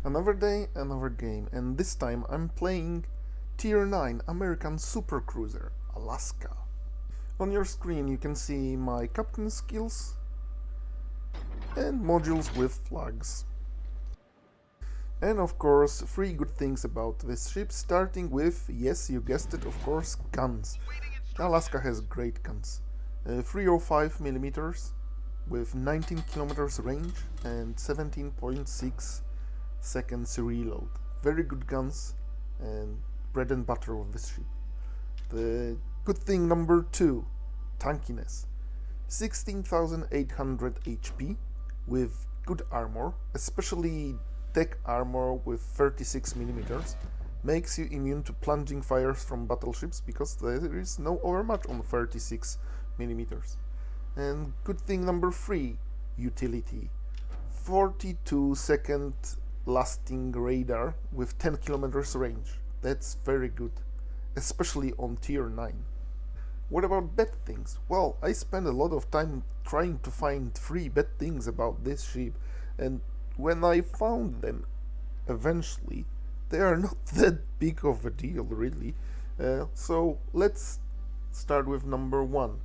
Another day, another game, and this time I'm playing Tier 9 American Supercruiser, Alaska. On your screen you can see my captain skills and modules with flags. And of course, 3 good things about this ship, starting with, yes, you guessed it, of course, guns. Alaska has great guns. 305mm with 19 kilometers range and 17.6 seconds reload. Very good guns and bread and butter of this ship. The good thing number 2, tankiness. 16,800 HP with good armor, especially tech armor with 36mm, makes you immune to plunging fires from battleships because there is no overmatch on 36mm. And good thing number 3, utility. 42-second lasting radar with 10 kilometers range. That's very good, especially on tier 9. What about bad things? Well, I spent a lot of time trying to find 3 bad things about this ship, and when I found them, eventually, they are not that big of a deal, really. So let's start with number 1.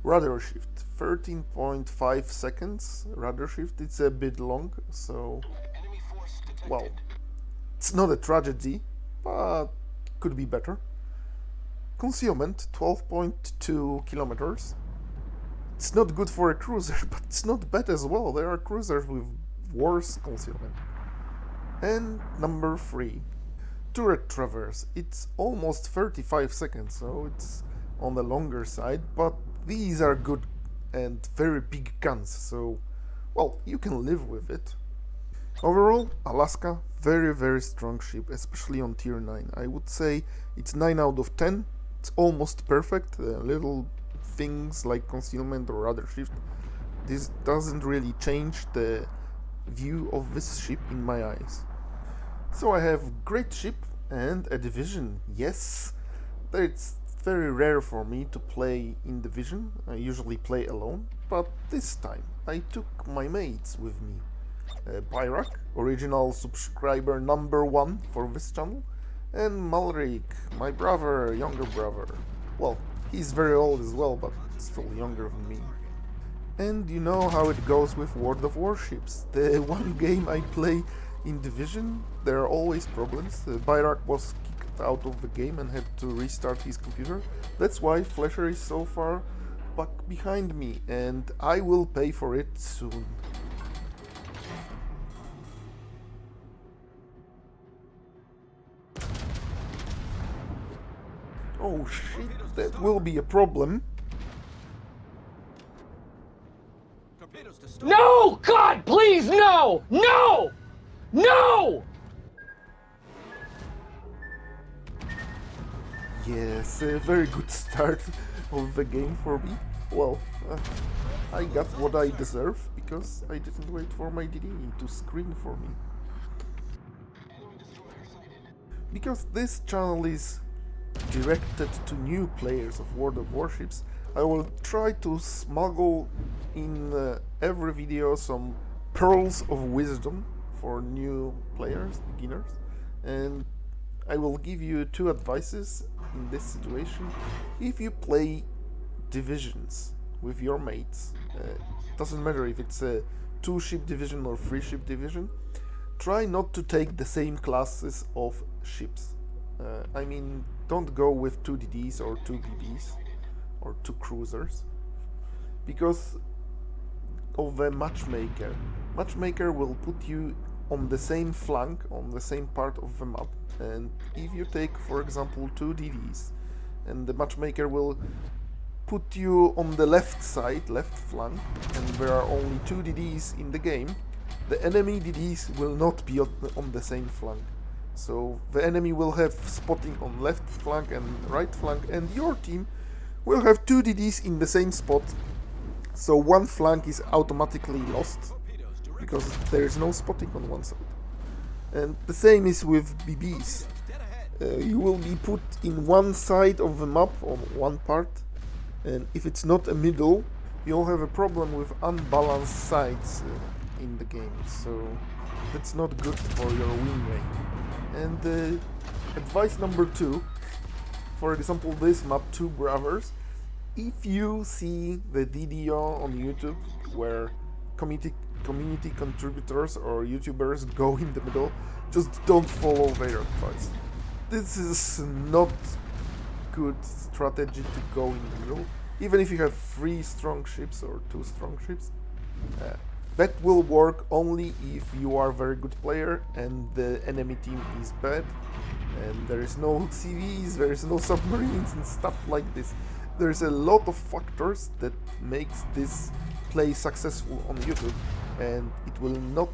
Rudder shift, 13.5 seconds rudder shift. It's a bit long, so, well, it's not a tragedy, but could be better. Concealment, 12.2 kilometers. It's not good for a cruiser, but it's not bad as well. There are cruisers with worse concealment. And number 3, turret traverse. It's almost 35 seconds, so it's on the longer side, but these are good and very big guns, so, well, you can live with it. Overall, Alaska, very strong ship, especially on tier 9. I would say it's 9 out of 10. It's almost perfect. Little things like concealment or rudder shift, this doesn't really change the view of this ship in my eyes. So I have great ship and a division. Yes, it's very rare for me to play in division. I usually play alone, but this time I took my mates with me. Byrak, original subscriber number 1 for this channel, and Malrik, my brother, younger brother. Well, he's very old as well, but still younger than me. And you know how it goes with World of Warships. The one game I play in division, there are always problems. Byrak was kicked out of the game and had to restart his computer. That's why Flasher is so far back behind me, and I will pay for it soon. Oh shit, that will be a problem. No! God, please, no! No! No! Yes, a very good start of the game for me. Well, I got what I deserve because I didn't wait for my DD to screen for me. Because this channel is directed to new players of World of Warships, I will try to smuggle in every video some pearls of wisdom for new players, beginners, and I will give you 2 advices in this situation. If you play divisions with your mates, doesn't matter if it's a 2-ship division or 3-ship division, try not to take the same classes of ships. I mean, don't go with 2 DDs or 2 BBs or 2 cruisers, because of the matchmaker. Matchmaker will put you on the same flank, on the same part of the map, and if you take, for example, 2 DDs, and the matchmaker will put you on the left side, left flank, and there are only 2 DDs in the game, the enemy DDs will not be on the same flank. So the enemy will have spotting on left flank and right flank, and your team will have 2 DDs in the same spot. So one flank is automatically lost because there is no spotting on one side. And the same is with BBs. You will be put in one side of the map on one part, and if it's not a middle, you'll have a problem with unbalanced sides. in the game, so that's not good for your win rate. And advice number 2, for example, this map, Two Brothers, if you see the video on YouTube where community contributors or YouTubers go in the middle, just don't follow their advice. This is not good strategy to go in the middle. Even if you have 3 strong ships or 2 strong ships, that will work only if you are a very good player and the enemy team is bad and there is no CVs, there is no submarines and stuff like this. There's a lot of factors that makes this play successful on YouTube, and it will not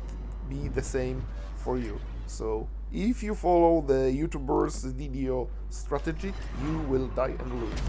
be the same for you. So if you follow the YouTuber's video strategy, you will die and lose.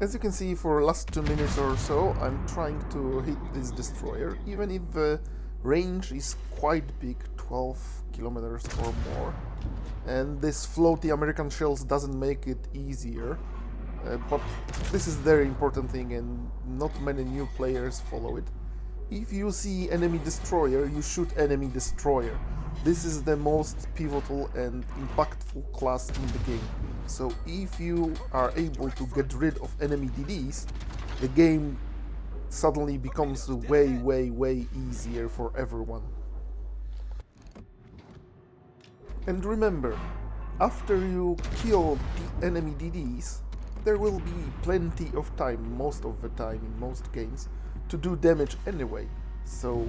As you can see, for the last 2 minutes or so, I'm trying to hit this destroyer, even if the range is quite big, 12 kilometers or more. And this floaty American shells doesn't make it easier, but this is very important thing and not many new players follow it. If you see enemy destroyer, you shoot enemy destroyer. This is the most pivotal and impactful class in the game. So if you are able to get rid of enemy DDs, the game suddenly becomes way easier for everyone. And remember, after you kill the enemy DDs, there will be plenty of time, most of the time in most games, to do damage anyway. So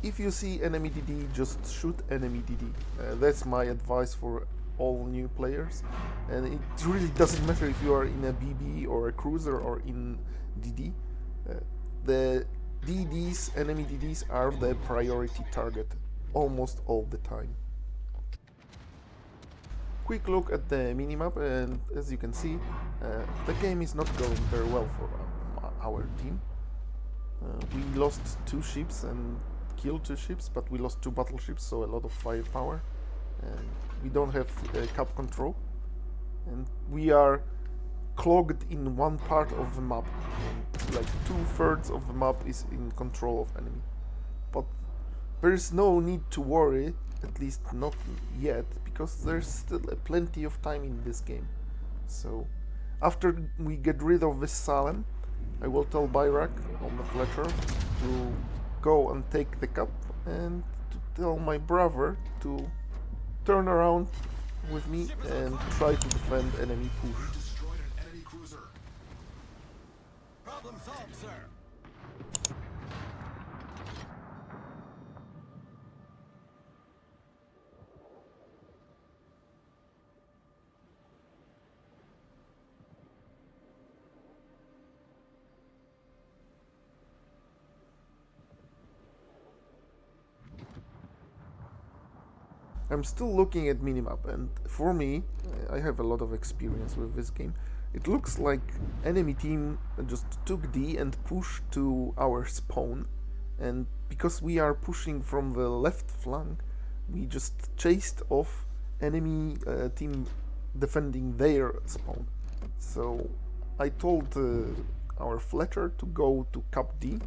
if you see enemy DD, just shoot enemy DD. That's my advice for all new players. And it really doesn't matter if you are in a BB or a cruiser or in DD. The DDs, enemy DDs, are the priority target almost all the time. Quick look at the minimap, and as you can see, the game is not going very well for our team. We lost 2 ships and killed 2 ships, but we lost 2 battleships, so a lot of firepower. And we don't have cap control, and we are clogged in one part of the map. And like 2/3 of the map is in control of enemy. But there is no need to worry, at least not yet, because there's still plenty of time in this game. So after we get rid of this Salem, I will tell Bayrak on the Fletcher to go and take the cup, and to tell my brother to turn around with me and try to defend enemy push. Destroyed an enemy cruiser. Problem solved, sir. I'm still looking at minimap, and for me, I have a lot of experience with this game. It looks like enemy team just took D and pushed to our spawn, and because we are pushing from the left flank, we just chased off enemy team defending their spawn. So I told our Fletcher to go to Cap D,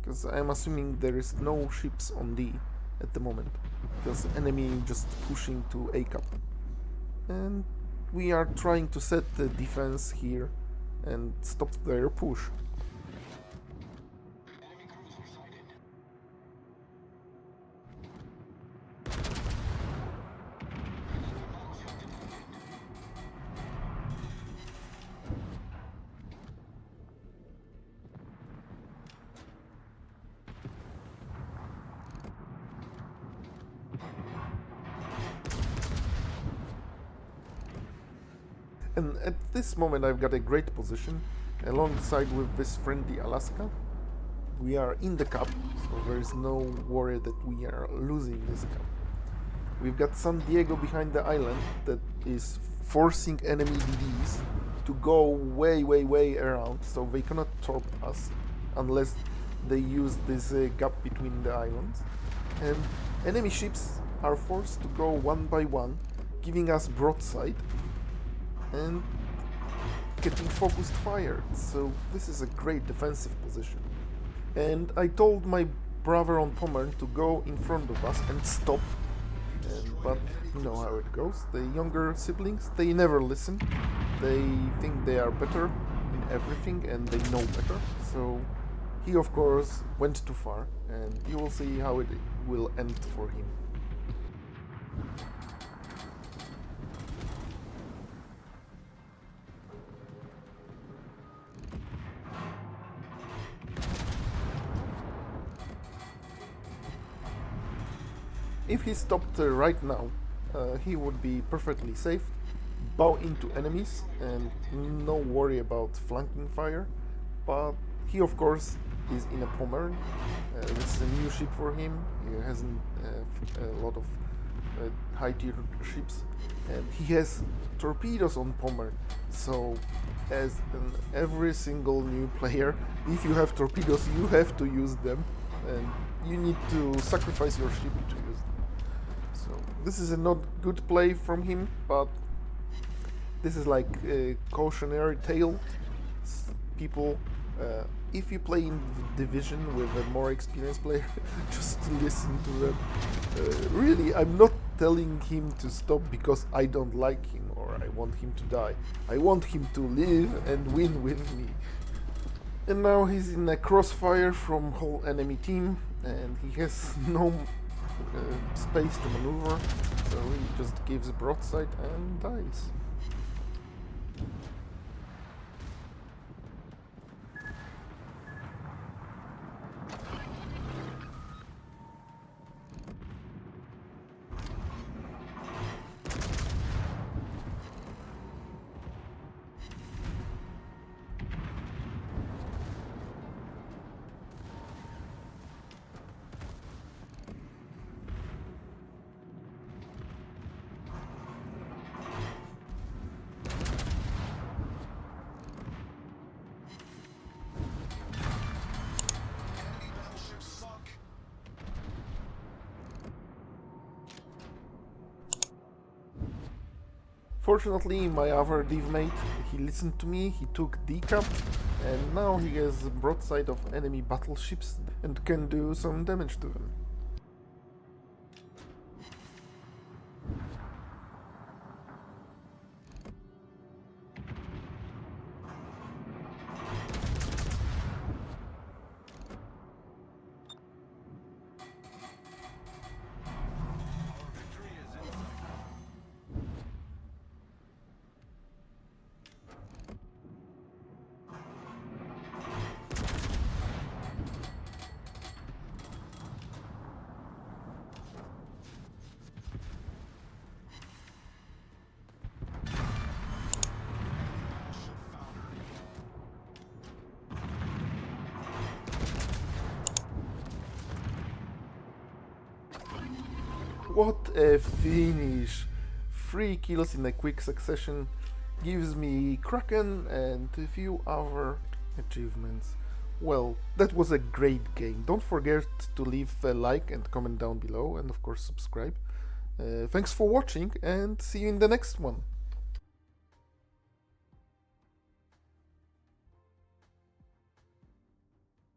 because I'm assuming there is no ships on D at the moment, because enemy just pushing to A Cap. And we are trying to set the defense here and stop their push. And at this moment I've got a great position alongside with this friendly Alaska. We are in the Cap, so there is no worry that we are losing this Cap. We've got San Diego behind the island that is forcing enemy DDs to go way around, so they cannot torp us unless they use this gap between the islands. And enemy ships are forced to go one by one, giving us broadside and getting focused fire. So this is a great defensive position. And I told my brother on Pommern to go in front of us and stop. But you know how it goes. The younger siblings, they never listen. They think they are better in everything and they know better. So he of course went too far, and you will see how it will end for him. If he stopped right now, he would be perfectly safe, bow into enemies and no worry about flanking fire. But he of course is in a Pommern. This is a new ship for him. He hasn't a lot of high tier ships, and he has torpedoes on Pommern. So as every single new player, if you have torpedoes you have to use them, and you need to sacrifice your ship to use them. So this is a not good play from him, but this is like a cautionary tale. People, if you play in division with a more experienced player, just listen to them. Really, I'm not telling him to stop because I don't like him or I want him to die. I want him to live and win with me. And now he's in a crossfire from whole enemy team, and he has no space to maneuver, so he just gives broadside and dies. Fortunately, my other divmate, he listened to me, he took D-Cap, and now he has broadside of enemy battleships and can do some damage to them. What a finish! 3 kills in a quick succession gives me Kraken and a few other achievements. Well, that was a great game. Don't forget to leave a like and comment down below, and of course subscribe. Thanks for watching, and see you in the next one.